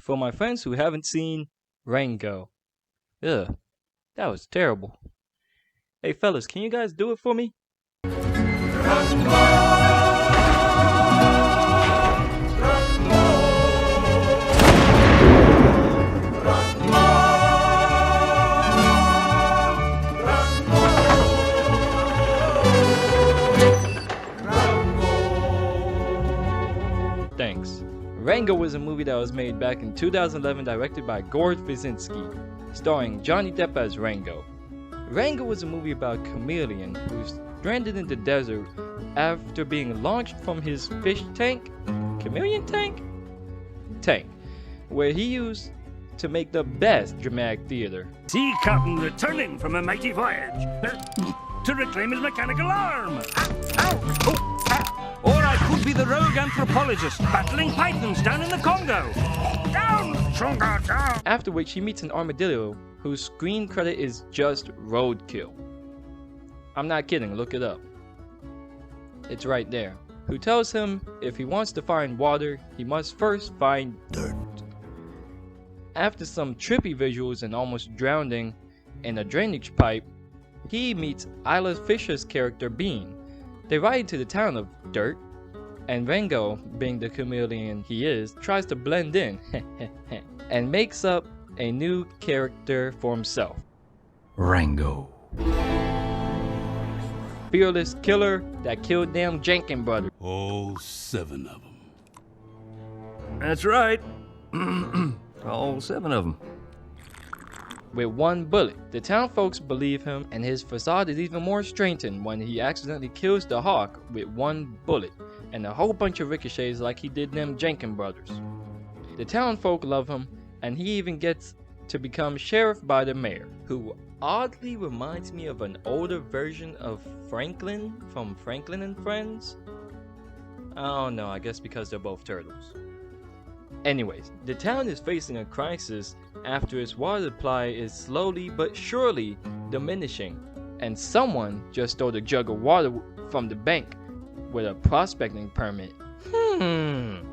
For my friends who haven't seen Rango. Ugh, that was terrible. Hey fellas, can you guys do it for me? Thanks. Rango was a movie that was made back in 2011, directed by Gord Fizinski, starring Johnny Depp as Rango. Rango was a movie about a chameleon who's stranded in the desert after being launched from his fish tank, chameleon tank, where he used to make the best dramatic theater. Sea captain returning from a mighty voyage to reclaim his mechanical arm. Or I could be the rogue anthropologist battling pythons down in the Congo. Down, Chunga, down! After which he meets an armadillo whose screen credit is just roadkill. I'm not kidding, look it up. It's right there. Who tells him if he wants to find water, he must first find dirt. After some trippy visuals and almost drowning in a drainage pipe, he meets Isla Fisher's character Bean. They ride into the town of Dirt, and Rango, being the chameleon he is, tries to blend in and makes up a new character for himself. Rango. Fearless killer that killed them Jenkins brothers. All 7 of them. That's right. All 7 of them. With one bullet. The town folks believe him, and his facade is even more strengthened when he accidentally kills the hawk with one bullet and a whole bunch of ricochets like he did them Jenkins brothers. The town folk love him, and he even gets to become sheriff by the mayor, who oddly reminds me of an older version of Franklin from Franklin and Friends. I don't know, I guess because they're both turtles. Anyways, the town is facing a crisis after its water supply is slowly but surely diminishing, and someone just stole a jug of water from the bank with a prospecting permit.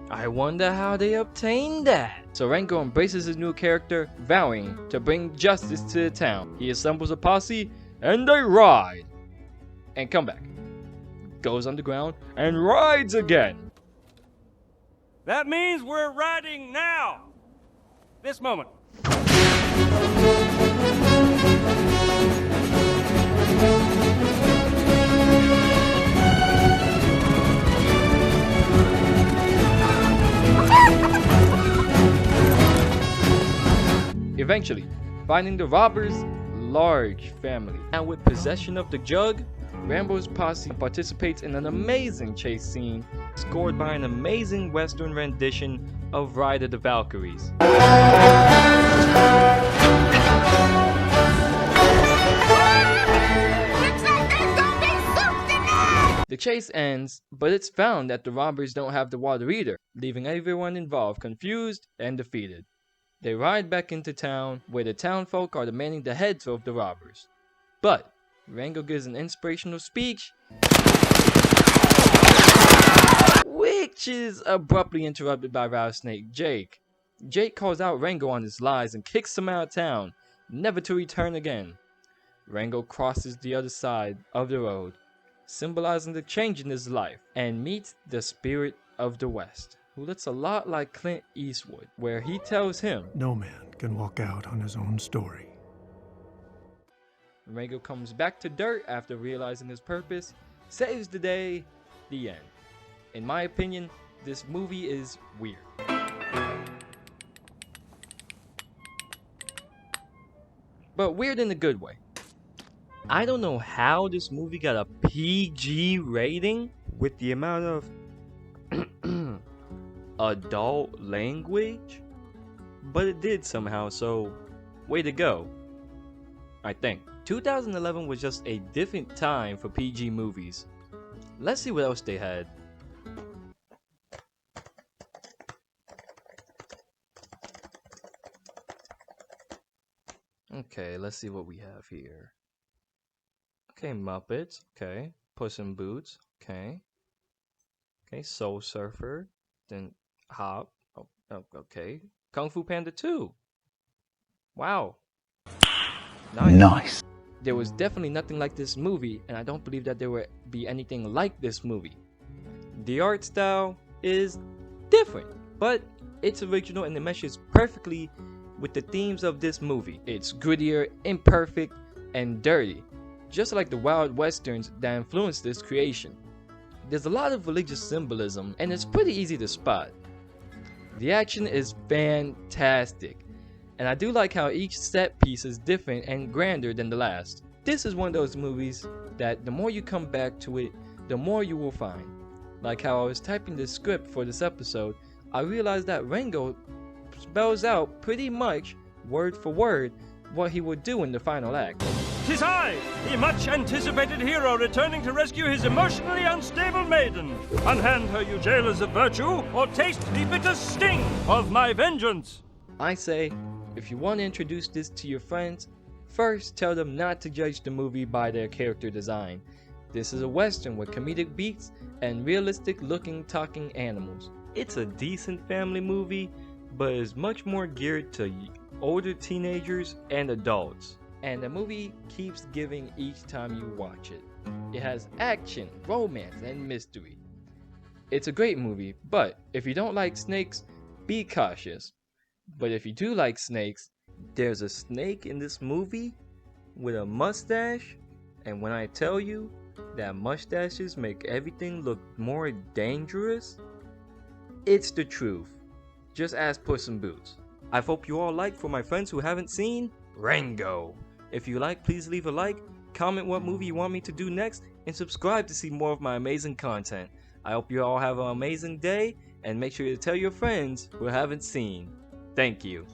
I wonder how they obtained that. So Rango embraces his new character, vowing to bring justice to the town. He assembles a posse, and they ride. And come back. Goes underground, and rides again. That means we're riding now. This moment. Eventually, finding the robbers' large family. And with possession of the jug, Rambo's posse participates in an amazing chase scene scored by an amazing western rendition of Ride of the Valkyries. The chase ends, but it's found that the robbers don't have the water either, leaving everyone involved confused and defeated. They ride back into town, where the townfolk are demanding the heads of the robbers. But Rango gives an inspirational speech, which is abruptly interrupted by rattlesnake Jake. Jake calls out Rango on his lies and kicks him out of town, never to return again. Rango crosses the other side of the road, symbolizing the change in his life, and meets the spirit of the West, who looks a lot like Clint Eastwood, where he tells him, "No man can walk out on his own story." Rango comes back to Dirt after realizing his purpose, saves the day, the end. In my opinion, this movie is weird. But weird in a good way. I don't know how this movie got a PG rating with the amount of adult language, but it did somehow, so way to go, I think. 2011 was just a different time for PG movies. Let's see what else they had. Okay, let's see what we have here. Okay, Muppets. Okay, Puss in Boots. Okay. Okay, Soul Surfer. Then Hop. Oh, okay. Kung Fu Panda 2. Wow. Nice. There was definitely nothing like this movie, and I don't believe that there will be anything like this movie. The art style is different, but it's original and it meshes perfectly with the themes of this movie. It's grittier, imperfect, and dirty, just like the wild westerns that influenced this creation. There's a lot of religious symbolism, and it's pretty easy to spot. The action is fantastic, and I do like how each set piece is different and grander than the last. This is one of those movies that the more you come back to it, the more you will find. Like how I was typing the script for this episode, I realized that Rango spells out pretty much word for word what he would do in the final act. 'Tis I, the much-anticipated hero returning to rescue his emotionally unstable maiden. Unhand her, you jailers of virtue, or taste the bitter sting of my vengeance. I say, if you want to introduce this to your friends, first tell them not to judge the movie by their character design. This is a western with comedic beats and realistic looking talking animals. It's a decent family movie, but is much more geared to older teenagers and adults. And the movie keeps giving each time you watch it. It has action, romance, and mystery. It's a great movie, but if you don't like snakes, be cautious. But if you do like snakes, there's a snake in this movie with a mustache, and when I tell you that mustaches make everything look more dangerous, it's the truth. Just ask Puss in Boots. I hope you all like for my friends who haven't seen Rango. If you like, please leave a like, comment what movie you want me to do next, and subscribe to see more of my amazing content. I hope you all have an amazing day, and make sure to tell your friends who haven't seen. Thank you.